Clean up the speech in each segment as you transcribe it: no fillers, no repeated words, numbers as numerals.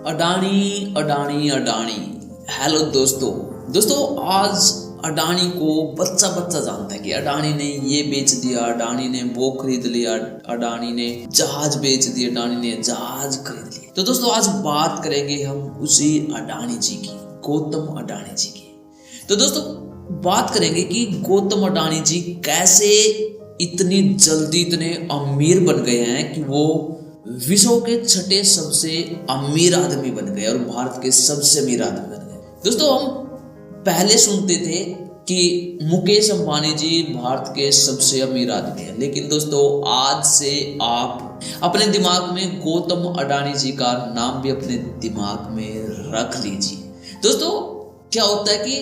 Adani Adani Adani. Hello दोस्तों आज अडानी को बच्चा जानता है कि अडानी ने ये बेच दिया, अडानी ने वो खरीद लिया, अडानी ने जहाज बेच दिया, अडानी ने जहाज खरीद लिया। तो दोस्तों आज बात करेंगे हम उसी अडानी जी की, गौतम अडानी जी की। तो दोस्तों बात करेंगे कि गौतम अडानी जी कैसे इतनी जल्दी इतने अमीर बन गए हैं कि वो विश्व के छठे सबसे अमीर आदमी बन गए और भारत के सबसे अमीर आदमी बन गए। दोस्तों हम पहले सुनते थे कि मुकेश अंबानी जी भारत के सबसे अमीर आदमी हैं, लेकिन दोस्तों आज से आप अपने दिमाग में गौतम अडानी जी का नाम भी अपने दिमाग में रख लीजिए। दोस्तों क्या होता है कि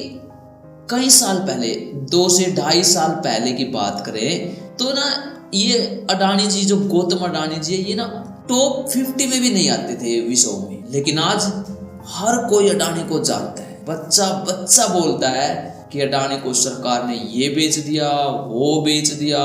कई साल पहले, 2 से 2.5 साल पहले की बात करें तो ना ये अडानी जी, जो गौतम अडानी जी है, ये ना टॉप 50 में भी नहीं आते थे विश्व में, लेकिन आज हर कोई अडानी को जानता है। बच्चा बोलता है कि अडानी को सरकार ने ये बेच दिया, वो बेच दिया,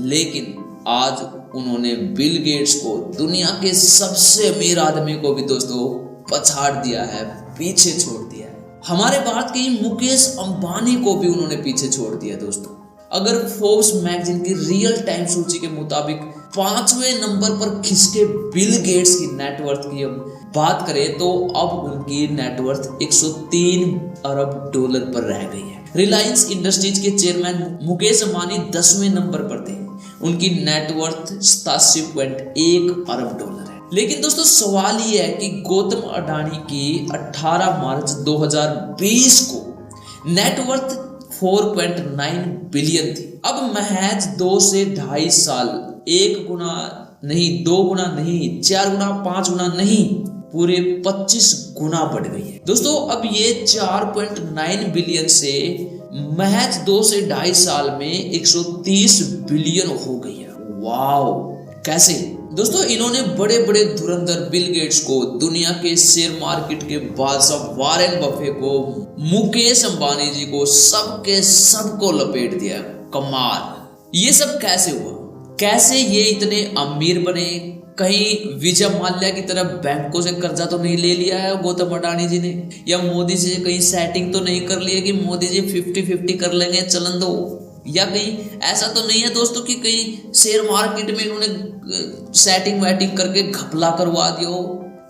लेकिन आज उन्होंने बिल गेट्स को, दुनिया के सबसे अमीर आदमी को भी दोस्तों पछाड़ दिया है, पीछे छोड़ दिया है। हमारे भारत के मुकेश अंबानी को भी उन्होंने पीछे छोड़ दिया। दोस्तों अगर फोर्ब्स मैगजीन की रियल टाइम सूची के मुताबिक 5वें नंबर पर खिसके बिल गेट्स की नेटवर्थ की हम बात करें तो अब उनकी नेटवर्थ 103 अरब डॉलर पर रह गई है। रिलायंस इंडस्ट्रीज के चेयरमैन मुकेश अंबानी 10वें नंबर पर थे, उनकी नेटवर्थ 87.1 अरब डॉलर है। लेकिन दोस्तों सवाल ये है कि गौतम अडानी की 18 मार्च 2020 को नेटवर्थ 4.9 बिलियन थी। अब महज 2 से 2.5 साल, 1 गुना नहीं, 2 गुना नहीं, 4 गुना, 5 गुना नहीं, पूरे 25 गुना बढ़ गई है। दोस्तों अब ये 4.9 बिलियन से महज 2 से 2.5 साल में 130 बिलियन हो गई है। वाओ, कैसे? दोस्तों इन्होंने बड़े बड़े धुरंधर बिल गेट्स को, दुनिया के शेयर मार्केट के बादशाह वारेन बफे को, मुकेश अंबानी जी को, सबके सबको लपेट दिया। कमाल। ये सब कैसे हुआ? कैसे ये इतने अमीर बने? कहीं विजय माल्या की तरह बैंकों से कर्जा तो नहीं ले लिया है गौतम अडानी जी ने, या मोदी से कहीं सेटिंग तो नहीं कर लिया कि मोदी जी 50-50 कर लेंगे, चलन दो, या कहीं ऐसा तो नहीं है दोस्तों कि कहीं शेयर मार्केट में इन्होंने सेटिंग वैटिंग करके घपला करवा दियो।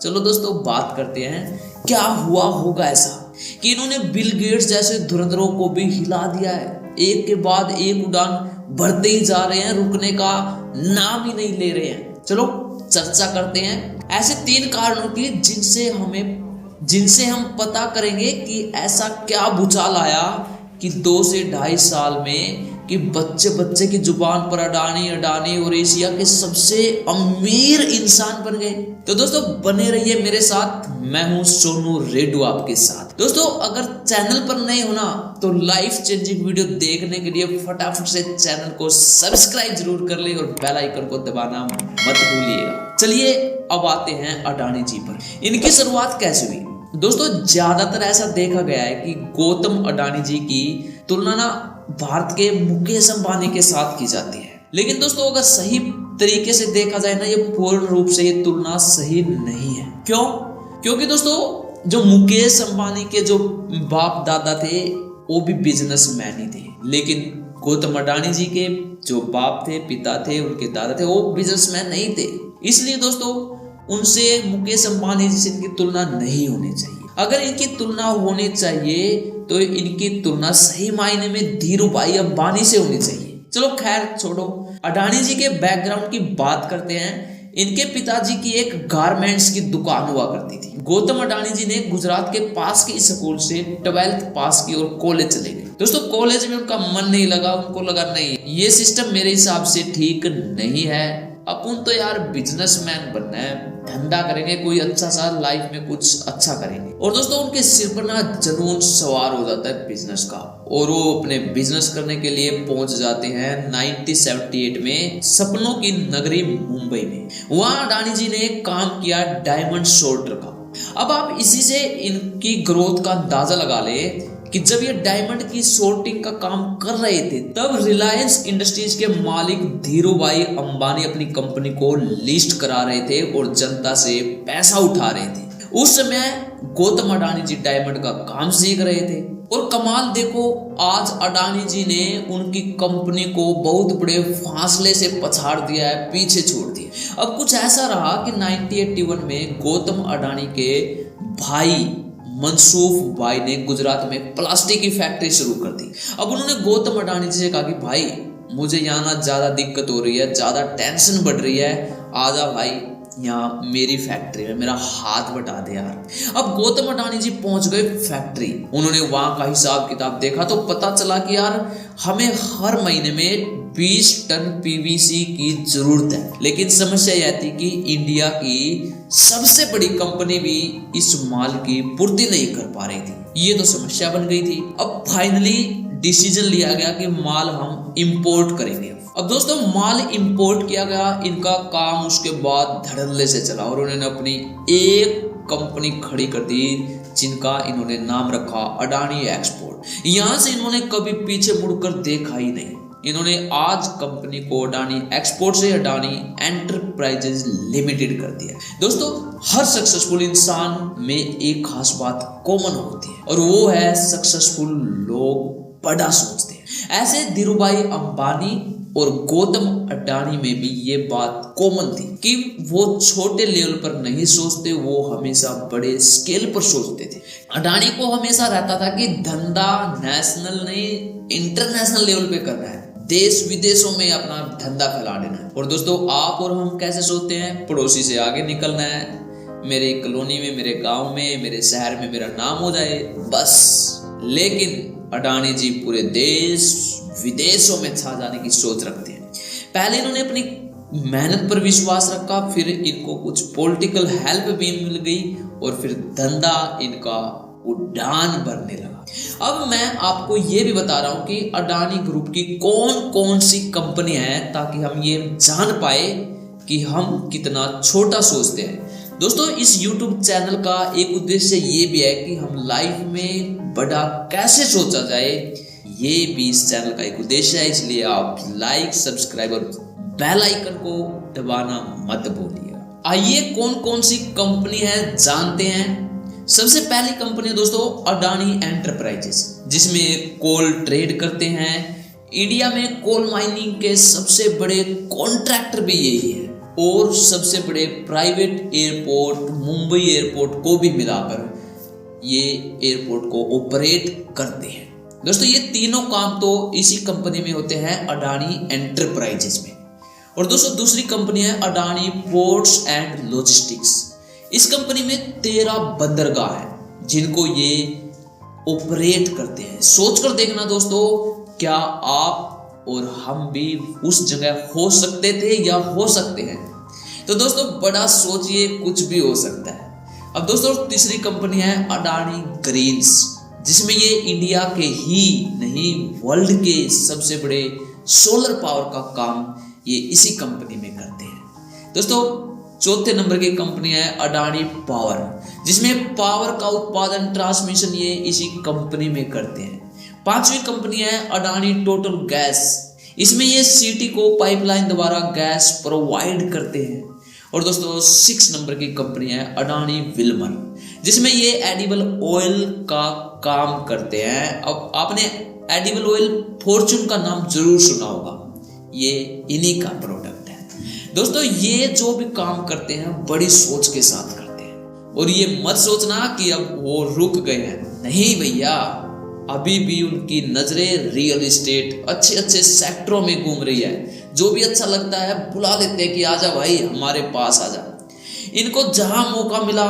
चलो दोस्तों बात करते हैं क्या हुआ होगा ऐसा कि इन्होंने बिल गेट्स जैसे धुरंधरों को भी हिला दिया है। एक के बाद एक उड़ान बढ़ते ही जा रहे हैं, रुकने का नाम ही नहीं ले रहे हैं। चलो चर्चा करते हैं ऐसे 3 कारणों की जिनसे हम पता करेंगे कि ऐसा क्या भूचाल आया कि 2 से 2.5 साल में कि बच्चे की जुबान पर अडानी और एशिया के सबसे अमीर इंसान बन गए। तो दोस्तों बने रहिए मेरे साथ, मैं हूं सोनू रेड्डू आपके साथ। दोस्तों अगर चैनल पर नए होना तो लाइफ चेंजिंग वीडियो देखने के लिए फटाफट से चैनल को सब्सक्राइब जरूर कर ले और बेल आइकन को दबाना मत भूलिएगा। चलिए अब आते हैं अडानी जी पर। इनकी शुरुआत कैसे हुई? दोस्तों ज्यादातर ऐसा देखा गया है कि गौतम अडानी जी की तुलना ना भारत के मुकेश अंबानी के साथ की जाती है, लेकिन दोस्तों अगर सही तरीके से देखा जाए ना, ये पूर्ण रूप से ये तुलना सही नहीं है। क्यों? क्योंकि दोस्तों जो मुकेश अंबानी के जो बाप दादा थे वो भी बिजनेसमैन ही थे, लेकिन गौतम अडानी जी के जो बाप थे, पिता थे, उनके दादा थे, वो बिजनेसमैन नहीं थे। इसलिए दोस्तों उनसे मुकेश अंबानी जी से इनकी तुलना नहीं होनी चाहिए। अगर इनकी तुलना होनी चाहिए तो इनकी तुलना सही मायने में धीरू भाई अंबानी से होनी चाहिए। चलो खैर छोड़ो, अडानी जी के बैकग्राउंड की बात करते हैं। इनके पिताजी की एक गारमेंट्स की दुकान हुआ करती थी। गौतम अडानी जी ने गुजरात के पास के स्कूल से 12th पास की और कॉलेज चले गए। दोस्तों कॉलेज में उनका मन नहीं लगा, उनको लगा नहीं ये सिस्टम मेरे हिसाब से ठीक नहीं है, अपन तो यार बिजनेसमैन बनना है, धंधा करेंगे, कोई अच्छा सा लाइफ में कुछ अच्छा करेंगे। और दोस्तों उनके सिर पर ना जुनून सवार हो जाता है बिजनेस का, और वो अपने बिजनेस करने के लिए पहुंच जाते हैं 1978 में सपनों की नगरी मुंबई में। वहां अडानी जी ने काम किया डायमंड सोर्टर का। अब आप इसी से इनकी ग्रोथ का अंदाजा लगा ले कि जब ये डायमंड की सोर्टिंग का काम कर रहे थे तब रिलायंस इंडस्ट्रीज के मालिक धीरूभाई अंबानी अपनी कंपनी को लिस्ट करा रहे थे और जनता से पैसा उठा रहे थे। उस समय गौतम अडानी जी डायमंड का काम सीख रहे थे। और कमाल देखो, आज अडानी जी ने उनकी कंपनी को बहुत बड़े फासले से पछाड़ दिया है, पीछे छोड़ दिया। अब कुछ ऐसा रहा कि 1981 में गौतम अडानी के भाई मनसूफ भाई ने गुजरात में प्लास्टिक की फैक्ट्री शुरू कर दी। अब उन्होंने गौतम अडानी जी से कहा कि भाई मुझे यहाँ ना ज्यादा दिक्कत हो रही है, ज्यादा टेंशन बढ़ रही है, आजा भाई यहाँ मेरी फैक्ट्री में मेरा हाथ बटा दे यार। अब गौतम अडानी जी पहुंच गए फैक्ट्री, उन्होंने वहां का हिसाब किताब देखा तो पता चला कि यार हमें हर महीने में 20 टन पीवीसी की जरूरत है। लेकिन समस्या यह थी कि इंडिया की सबसे बड़ी कंपनी भी इस माल की पूर्ति नहीं कर पा रही थी। ये तो समस्या बन गई थी। अब फाइनली डिसीजन लिया गया कि माल हम इंपोर्ट करेंगे। अब दोस्तों माल इंपोर्ट किया गया, इनका काम उसके बाद धड़ल्ले से चला और उन्होंने अपनी एक कंपनी खड़ी कर दी जिनका इन्होंने नाम रखा अडानी एक्सपोर्ट। यहां से इन्होंने कभी पीछे मुड़कर देखा ही नहीं। इन्होंने आज कंपनी को अडानी एक्सपोर्ट से अडानी एंटरप्राइजेज लिमिटेड कर दिया। दोस्तों हर सक्सेसफुल इंसान में एक खास बात कॉमन होती है और वो है सक्सेसफुल लोग बड़ा सोचते हैं। ऐसे धीरूभाई अंबानी और गौतम अडानी में भी ये बात कॉमन थी कि वो छोटे लेवल पर नहीं सोचते, वो हमेशा बड़े स्केल पर सोचते थे। अडानी को हमेशा रहता था कि धंधा नेशनल नहीं इंटरनेशनल लेवल पे करना है, देश विदेशों में अपना धंधा फैला देना है। और दोस्तों आप और हम कैसे सोचते हैं, पड़ोसी से आगे निकलना है, मेरे कॉलोनी में, मेरे गांव में, मेरे शहर में मेरा नाम हो जाए बस। लेकिन अडानी जी पूरे देश विदेशों में छा जाने की सोच रखते हैं। पहले इन्होंने अपनी मेहनत पर विश्वास रखा, फिर इनको कुछ पॉलिटिकल हेल्प भी मिल गई और फिर धंधा इनका उड़ान भरने लगा। अब मैं आपको ये भी बता रहा हूं कि अडानी ग्रुप की कौन कौन सी कंपनी है ताकि हम ये जान पाए कि हम कितना छोटा सोचते हैं। दोस्तों इस YouTube चैनल का एक उद्देश्य ये भी है कि हम लाइफ में बड़ा कैसे सोचा जाए, ये भी इस चैनल का एक उद्देश्य है। इसलिए आप लाइक, सब्सक्राइब और बेल आइकन को दबाना मत भूलिएगा। आइए कौन कौन सी कंपनी है जानते हैं। सबसे पहली कंपनी है दोस्तों अडानी एंटरप्राइजेस, जिसमें कोल ट्रेड करते हैं। इंडिया में कोल माइनिंग के सबसे बड़े कॉन्ट्रैक्टर भी यही है और सबसे बड़े प्राइवेट एयरपोर्ट मुंबई एयरपोर्ट को भी मिलाकर ये एयरपोर्ट को ऑपरेट करते हैं। दोस्तों ये तीनों काम तो इसी कंपनी में होते हैं अडानी एंटरप्राइजेस में। और दोस्तों दूसरी कंपनी है अडानी पोर्ट्स एंड लॉजिस्टिक्स। इस कंपनी में 13 बंदरगाह हैं जिनको ये ऑपरेट करते हैं। सोचकर देखना दोस्तों, क्या आप और हम भी उस जगह हो सकते थे या हो सकते हैं? तो दोस्तों बड़ा सोचिए, कुछ भी हो सकता है। अब दोस्तों तीसरी कंपनी है अडानी ग्रीन्स, जिसमें ये इंडिया के ही नहीं वर्ल्ड के सबसे बड़े सोलर पावर का काम ये इसी कंपनी में करते हैं। दोस्तों चौथे नंबर की कंपनी है अडानी पावर, जिसमें पावर का उत्पादन ट्रांसमिशन ये इसी कंपनी में करते हैं। पांचवी कंपनी है अडानी टोटल गैस, इसमें ये सिटी को पाइपलाइन द्वारा गैस प्रोवाइड करते हैं। और दोस्तों 6 नंबर की कंपनी है अडानी विल्मर, जिसमें ये एडिबल ऑयल का काम करते हैं। अब आपने एडिबल ऑयल फॉर्चून का नाम जरूर सुना होगा, ये इन्हीं का प्रोडक्ट है। दोस्तों ये जो भी काम करते हैं बड़ी सोच के साथ करते हैं। और ये मत सोचना कि अब वो रुक गए हैं, नहीं भैया, अभी भी उनकी नजरें रियल एस्टेट अच्छे अच्छे सेक्टरों में घूम रही है। जो भी अच्छा लगता है बुला लेते हैं कि आजा भाई हमारे पास आजा। इनको जहां मौका मिला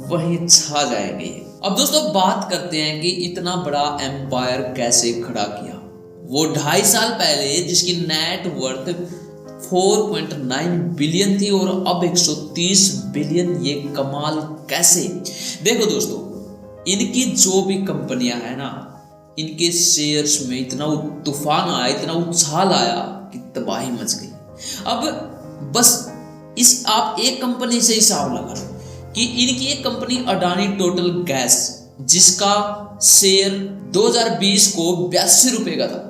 वहीं छा जाएंगे। अब दोस्तों बात करते हैं कि इतना बड़ा एम्पायर कैसे खड़ा किया। वो 2.5 साल पहले जिसकी नेट वर्थ 4.9 बिलियन थी और अब 130 बिलियन, ये कमाल कैसे? देखो दोस्तों इनकी जो भी कंपनियां हैं ना, इनके शेयर्स में इतना तूफान आया, इतना उछाल आया कि तबाही मच गई। अब बस इस आप एक कंपनी से हिसाब लगा लो कि इनकी एक कंपनी अडानी टोटल गैस, जिसका शेयर 2020 को 82 रुपए का था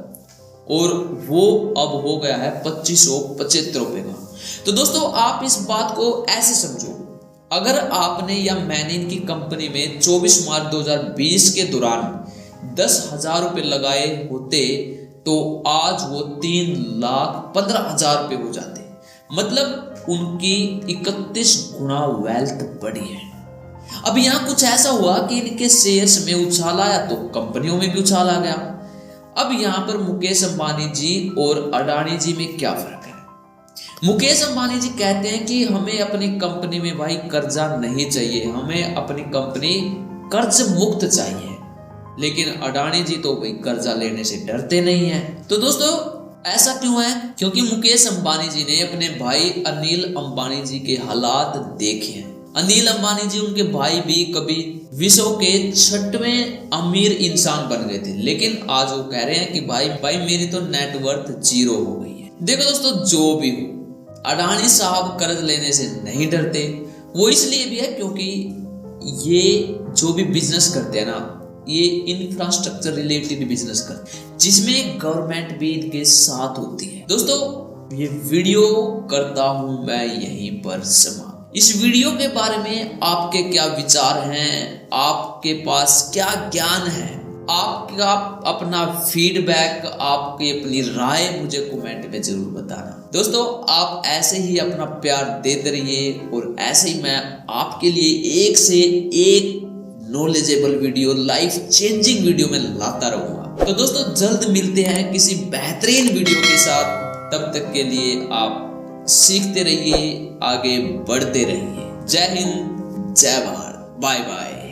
और वो अब हो गया है 2575 रुपए का। तो दोस्तों आप इस बात को ऐसे समझो अगर आपने या मैंने इनकी कंपनी में 24 मार्च 2020 के दौरान 10,000 रुपये लगाए होते तो आज वो 3,15,000 रुपये हो जाते। मतलब उनकी 31 गुना वेल्थ बढ़ी है। अब यहाँ कुछ ऐसा हुआ कि इनके शेयर्स में उछाल आया तो कंपनियों में भी उछाल आ गया। अब यहाँ पर मुकेश अंबानी जी और अडानी जी में क्या फर्क है? मुकेश अंबानी जी कहते हैं कि हमें अपनी कंपनी में भाई कर्जा नहीं चाहिए, हमें अपनी कंपनी कर्ज मुक्त चाहिए। लेकिन अडानी जी तो भाई कर्जा लेने से डरते नहीं हैं। तो दोस्तों ऐसा क्यों है? क्योंकि मुकेश अंबानी जी ने अपने भाई अनिल अंबानी जी के हालात देखे हैं। अनिल अंबानी जी, उनके भाई भी कभी विश्व के 6वें अमीर इंसान बन गए थे, लेकिन आज वो कह रहे हैं कि भाई मेरी तो नेटवर्थ 0 हो गई है। देखो दोस्तों, जो भी हो, अडानी साहब कर्ज लेने से नहीं डरते। वो इसलिए भी है क्योंकि ये जो भी बिजनेस करते हैं ना, ये इंफ्रास्ट्रक्चर रिलेटेड बिजनेस करते हैं, जिसमें गवर्नमेंट भी इनके साथ होती है। दोस्तों ये वीडियो करता हूं मैं यहीं पर समाप्त। इस वीडियो के बारे में आपके क्या विचार हैं? आपके पास क्या ज्ञान है? आपका अपना फीडबैक, आपकी अपनी राय मुझे कमेंट में जरूर बताना। दोस्तों आप ऐसे ही अपना प्यार देते रहिए और ऐसे ही मैं आपके लिए एक से एक knowledgeable video, life changing video में लाता रहूंगा। तो दोस्तों जल्द मिलते हैं किसी बेहतरीन वीडियो के साथ। तब तक के लिए आप सीखते रहिए, आगे बढ़ते रहिए। जय हिंद, जय भारत, बाय बाय।